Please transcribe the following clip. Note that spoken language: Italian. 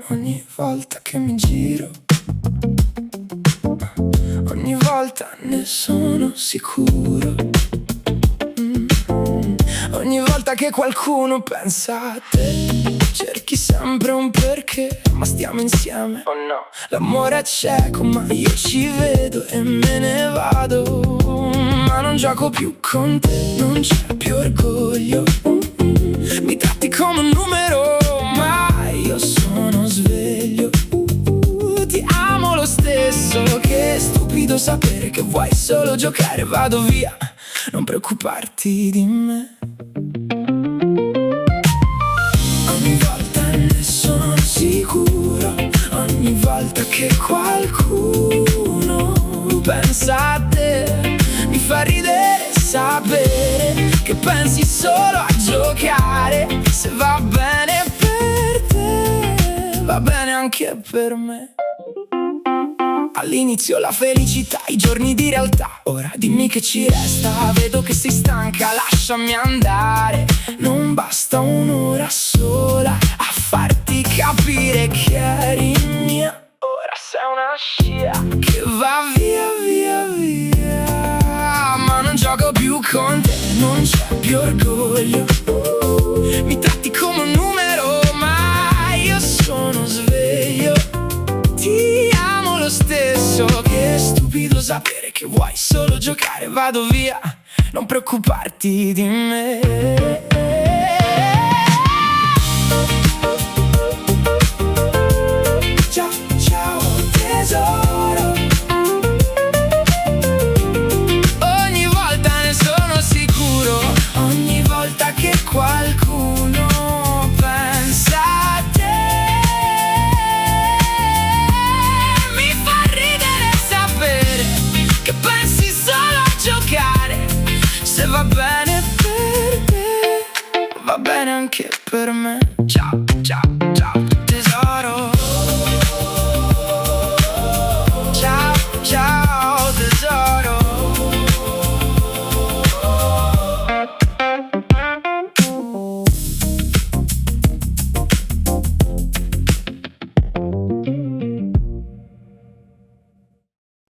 Ogni volta che mi giro, ogni volta ne sono sicuro. Ogni volta che qualcuno pensa a te, cerchi sempre un perché, ma stiamo insieme. Oh no, l'amore è cieco, ma io ci vedo e me ne vado. Ma non gioco più con te, non c'è più orgoglio. Mi tratti come un numero, ma io sono sveglio. Ti amo lo stesso, che stupido sapere che vuoi solo giocare. Vado via, non preoccuparti di me. Ogni volta ne sono sicuro, ogni volta che qualcuno pensa a te, mi fa ridere sapere che pensi solo a giocare. Se va bene per te, va bene anche per me. All'inizio la felicità, i giorni di realtà. Ora dimmi che ci resta, vedo che sei stanca, lasciami andare. Non basta un'ora sola a farti capire che eri mia. Ora sei una scia che va via, via, via. Ma non gioco più con te, non c'è più orgoglio. Mi tratti come un numero, ma io sono sveglio. Ti amo lo stesso, che stupido sapere che vuoi solo giocare. Vado via, non preoccuparti di me. Ciao, ciao tesoro. Ogni volta ne sono sicuro, ogni volta che qualcuno pensa a te, mi fa ridere sapere che pensi solo a giocare. Se va bene per te, va bene anche per me.